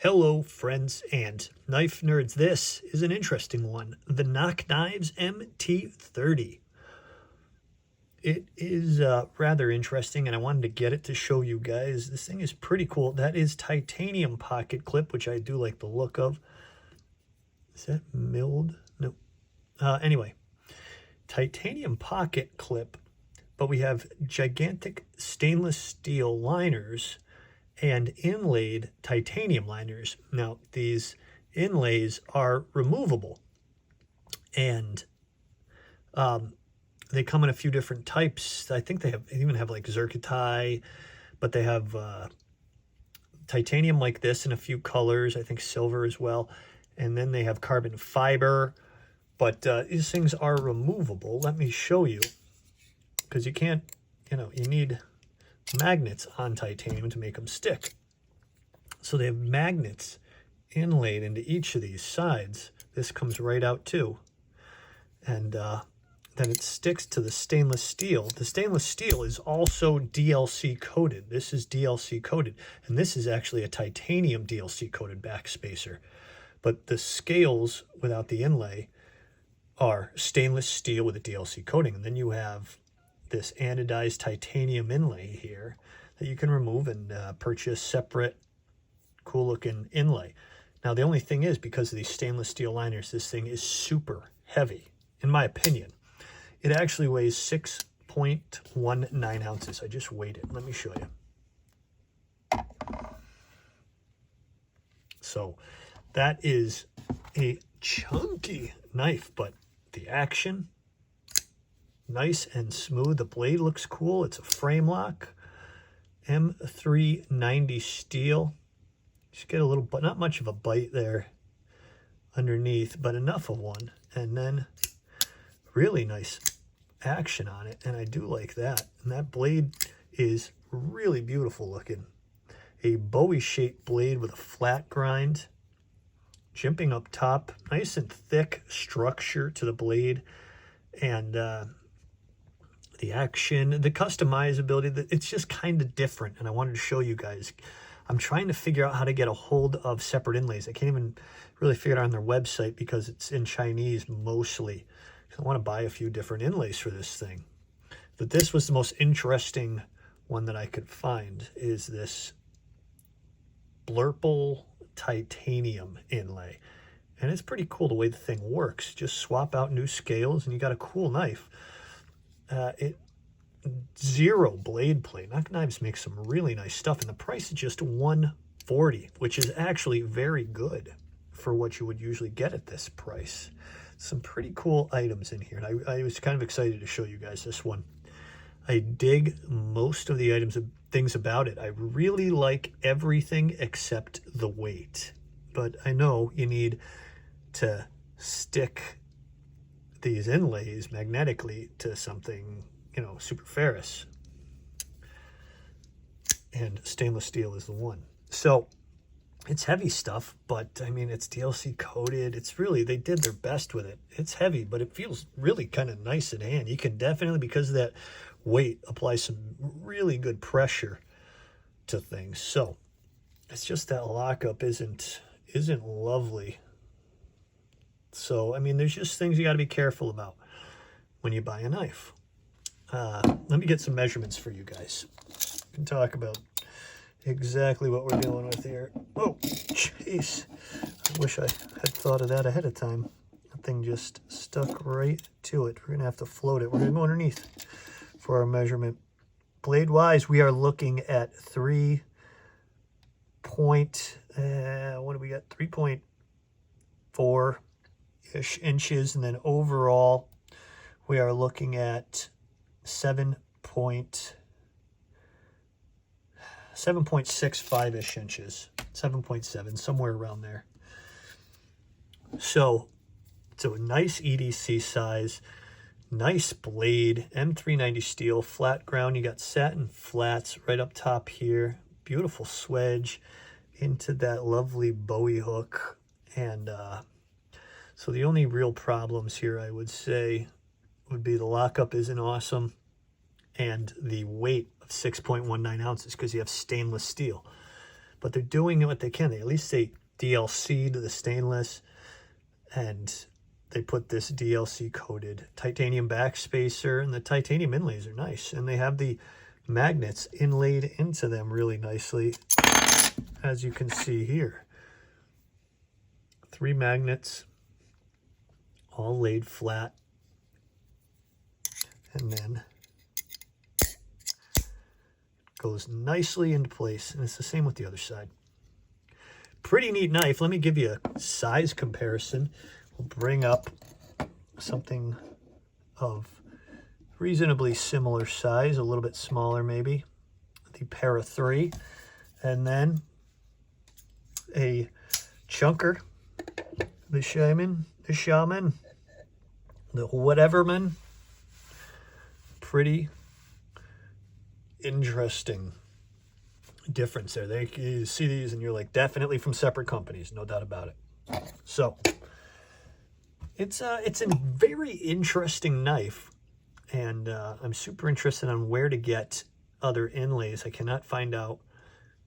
Hello friends and knife nerds. This is an interesting one. The NOC Knives MT-30. It is rather interesting and I wanted to get it to show you guys. This thing is pretty cool. That is titanium pocket clip, which I do like the look of. Is that milled? No. Anyway, titanium pocket clip, but we have gigantic stainless steel liners and inlaid titanium liners. Now, these inlays are removable, and they come in a few different types. I think they even have like zircotite, but they have titanium like this in a few colors. I think silver as well. And then they have carbon fiber, but these things are removable. Let me show you, because you can't, you need magnets on titanium to make them stick. So they have magnets inlaid into each of these sides. This comes right out too. And then it sticks to the stainless steel. The stainless steel is also DLC coated. This is DLC coated. And this is actually a titanium DLC coated backspacer. But the scales without the inlay are stainless steel with a DLC coating. And then you have this anodized titanium inlay here that you can remove and purchase separate cool looking inlay. Now the only thing is, because of these stainless steel liners, this thing is super heavy, in my opinion. It actually weighs 6.19 ounces. I just weighed it. Let me show you. So that is a chunky knife, but the action, nice and smooth. The blade looks cool. It's a frame lock, M390 steel. Just get a little, but not much of a bite there underneath, but enough of one. And then really nice action on it, and I do like that. And that blade is really beautiful looking. A Bowie shaped blade with a flat grind, jimping up top, nice and thick structure to the blade, and the action, the customizability, it's just kind of different, and I wanted to show you guys. I'm trying to figure out how to get a hold of separate inlays. I can't even really figure it out on their website because it's in Chinese mostly. I want to buy a few different inlays for this thing. But this was the most interesting one that I could find, is this Blurple titanium inlay. And it's pretty cool the way the thing works. Just swap out new scales and you got a cool knife. Zero blade play. NOC Knives makes some really nice stuff, and the price is just $140, which is actually very good for what you would usually get at this price. Some pretty cool items in here, and I was kind of excited to show you guys this one. I dig most of the items, things about it. I really like everything except the weight, but I know you need to stick these inlays magnetically to something, super ferrous, and stainless steel is the one. So it's heavy stuff, but I mean, it's DLC coated. It's really, they did their best with it. It's heavy, but it feels really kind of nice in hand. You can definitely, because of that weight, apply some really good pressure to things. So it's just that lockup isn't lovely. So, I mean, there's just things you got to be careful about when you buy a knife. Let me get some measurements for you guys. We can talk about exactly what we're dealing with here. Oh, jeez. I wish I had thought of that ahead of time. That thing just stuck right to it. We're going to have to float it. We're going to go underneath for our measurement. Blade-wise, we are looking at 3.4-ish inches, and then overall we are looking at 7.65-ish inches, 7.7, somewhere around there. So it's a nice EDC size, nice blade, M390 steel, flat ground. You got satin flats right up top here, beautiful swedge into that lovely Bowie hook. And so the only real problems here, I would say, would be the lockup isn't awesome, and the weight of 6.19 ounces, because you have stainless steel. but they're doing what they can. They at least say DLC to the stainless, and they put this DLC coated titanium backspacer, and the titanium inlays are nice, and they have the magnets inlaid into them really nicely, as you can see here. 3 magnets all laid flat, and then goes nicely into place, and it's the same with the other side. Pretty neat knife. Let me give you a size comparison. We'll bring up something of reasonably similar size, a little bit smaller maybe, the Para 3, and then a chunker, the shaman, the whateverman. Pretty interesting difference there. You see these and you're like, definitely from separate companies, no doubt about it. So it's a very interesting knife, and I'm super interested on where to get other inlays. I cannot find out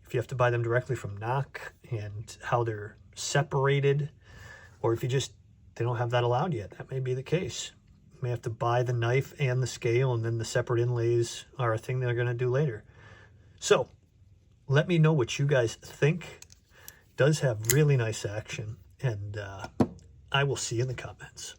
if you have to buy them directly from NOC and how they're separated, or if they don't have that allowed yet. That may be the case. You may have to buy the knife and the scale, and then the separate inlays are a thing they're going to do later. So let me know what you guys think. It does have really nice action, and I will see you in the comments.